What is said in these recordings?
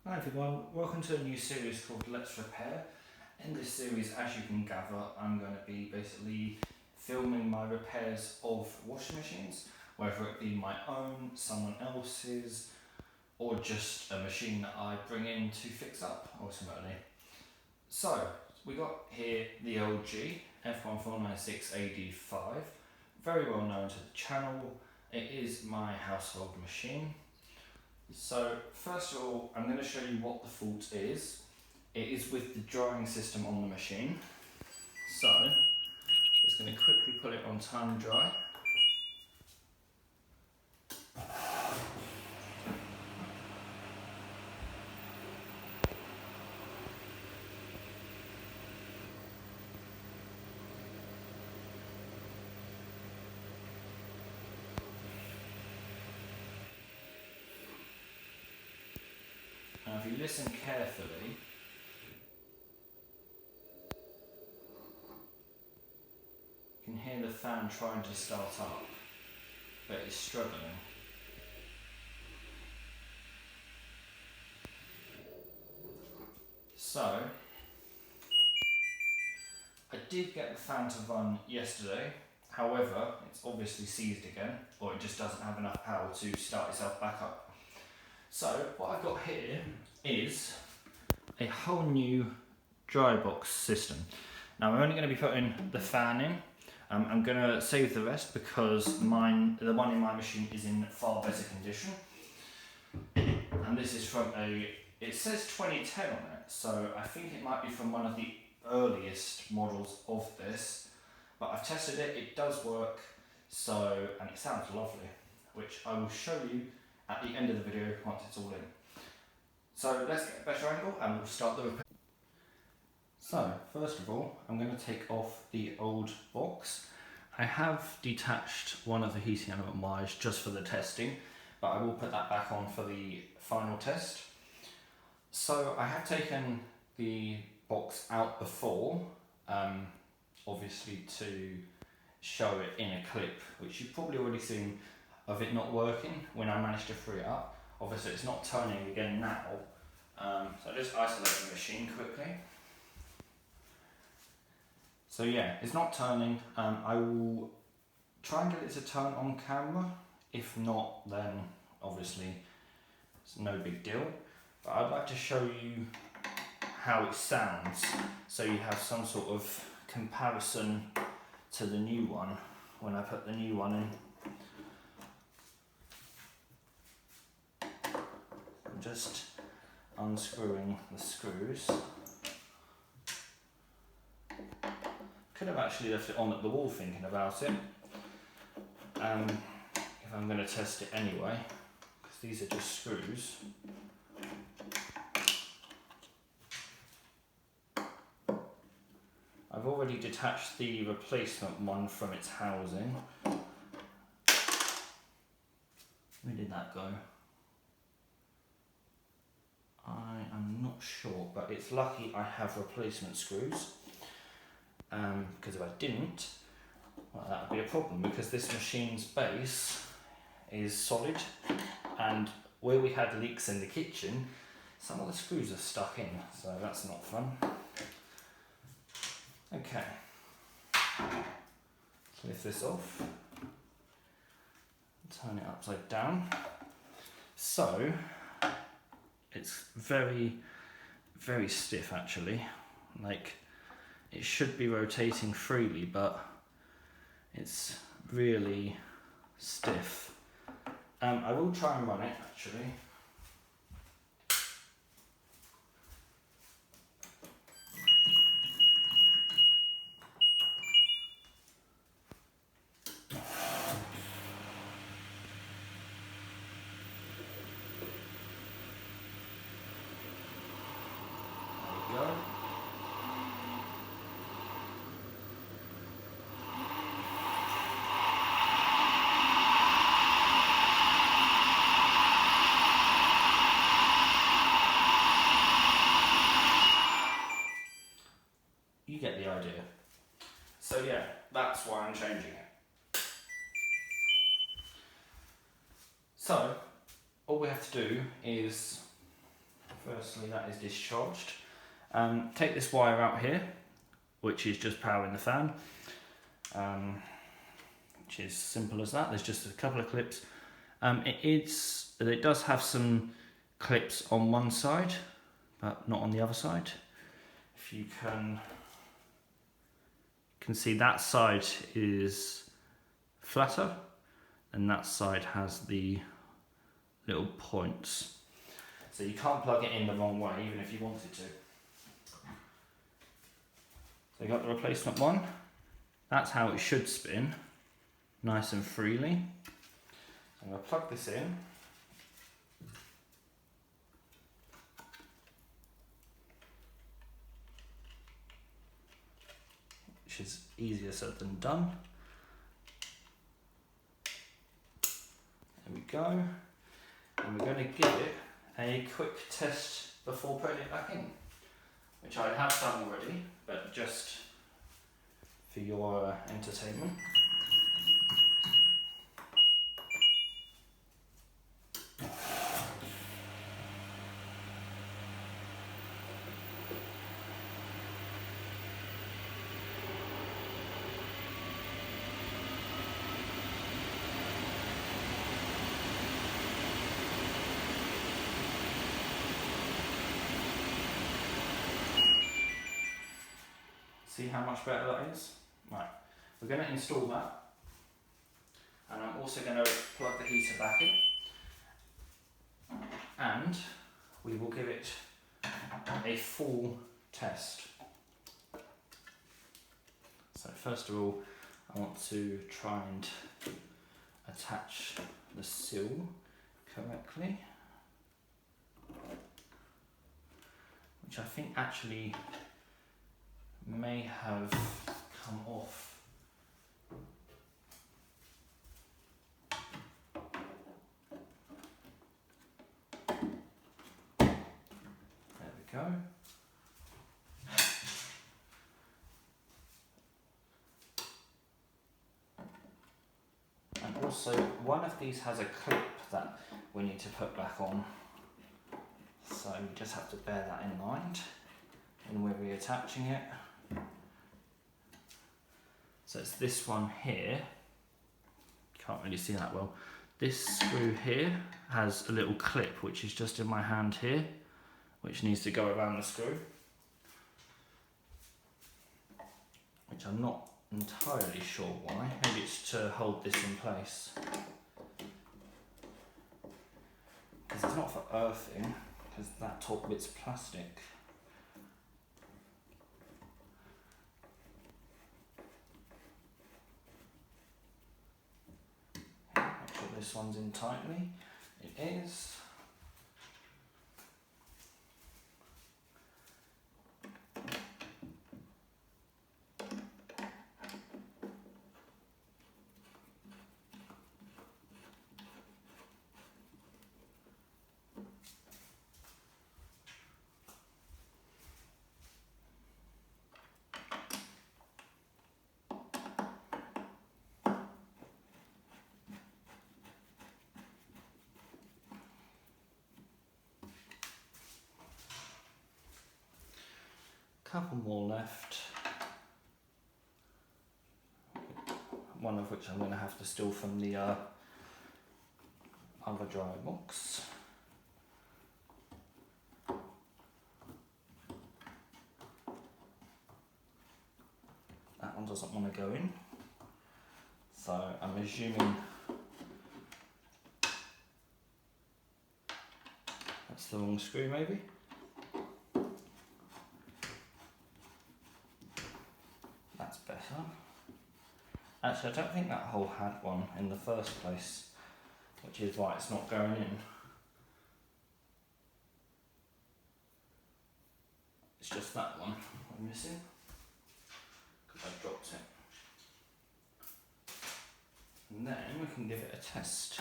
Hi everyone, welcome to a new series called Let's Repair. In this series, as you can gather, I'm going to be basically filming my repairs of washing machines, whether it be my own, someone else's, or just a machine that I bring in to fix up ultimately. So, we got here the LG F1496AD5, very well known to the channel. It is my household machine. So first of all, I'm going to show you what the fault is. It is with the drying system on the machine. So, just going to quickly put it on time dry. Now if you listen carefully, you can hear the fan trying to start up, but it's struggling. So, I did get the fan to run yesterday, however, it's obviously seized again, or it just doesn't have enough power to start itself back up. So, what I've got here is a whole new dry box system. Now, I'm only going to be putting the fan in. I'm going to save the rest because the one in my machine is in far better condition. And this is from it says 2010 on it, so I think it might be from one of the earliest models of this. But I've tested it, it does work, and it sounds lovely, which I will show you at the end of the video once it's all in. So let's get a better angle and we'll start the repair. So first of all, I'm going to take off the old box. I have detached one of the heating element wires just for the testing, but I will put that back on for the final test. So I have taken the box out before, obviously to show it in a clip, which you've probably already seen of it not working when I managed to free it up. Obviously it's not turning again now, so I just isolate the machine quickly. So yeah, it's not turning. I will try and get it to turn on camera. If not, then obviously it's no big deal. But I'd like to show you how it sounds, so you have some sort of comparison to the new one when I put the new one in. I'm just unscrewing the screws. Could have actually left it on at the wall thinking about it, if I'm going to test it anyway, because these are just screws. I've already detached the replacement one from its housing. Where did that go? I am not sure, but it's lucky I have replacement screws. Because if I didn't, well, that would be a problem, because this machine's base is solid, and where we had leaks in the kitchen, some of the screws are stuck in, so that's not fun. Okay, let's lift this off, turn it upside down. So, it's very, very stiff actually, like it should be rotating freely, but it's really stiff. I will try and run it actually. There we go. You get the idea. So yeah, that's why I'm changing it. So, all we have to do is, firstly that is discharged. Take this wire out here, which is just powering the fan, which is simple as that. There's just a couple of clips. It does have some clips on one side, but not on the other side. If you can see, that side is flatter and that side has the little points. So you can't plug it in the wrong way even if you wanted to. So you got the replacement one. That's how it should spin, nice and freely. I'm going to plug this in. Which is easier said than done. There we go. And we're going to give it a quick test before putting it back in, which I have done already, but just for your entertainment. See how much better that is? Right, we're going to install that, and I'm also going to plug the heater back in, and we will give it a full test. So first of all, I want to try and attach the seal correctly, which I think actually may have come off. There we go. And also, one of these has a clip that we need to put back on, so you just have to bear that in mind when we're reattaching it. So it's this one here, can't really see that well. This screw here has a little clip which is just in my hand here, which needs to go around the screw, which I'm not entirely sure why. Maybe it's to hold this in place, because it's not for earthing, because that top bit's plastic. This one's in tightly. It is. Couple more left, one of which I'm going to have to steal from the other dry box. That one doesn't want to go in, so I'm assuming that's the wrong screw maybe. That's better. Actually, I don't think that hole had one in the first place, which is why it's not going in. It's just that one I'm missing, because I dropped it. And then we can give it a test.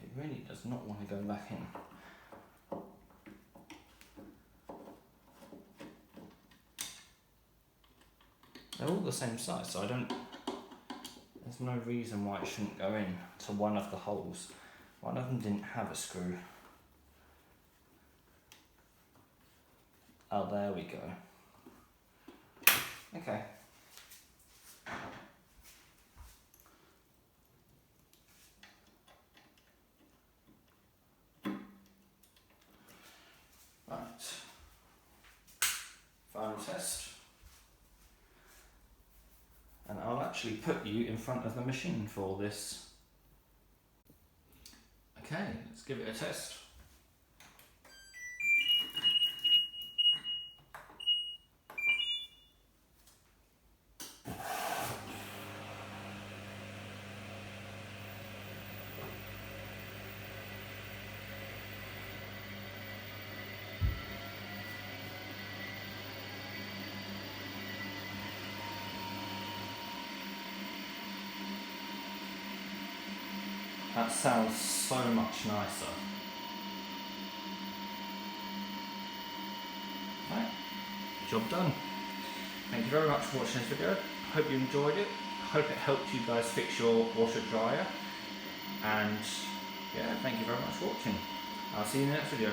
It really does not want to go back in. They're all the same size, so there's no reason why it shouldn't go in to one of the holes. One of them didn't have a screw. Oh, there we go. Okay. Right. Final test. And I'll actually put you in front of the machine for this. Okay, let's give it a test. That sounds so much nicer. Right, job done. Thank you very much for watching this video. Hope you enjoyed it. Hope it helped you guys fix your washer dryer. And yeah, thank you very much for watching. I'll see you in the next video.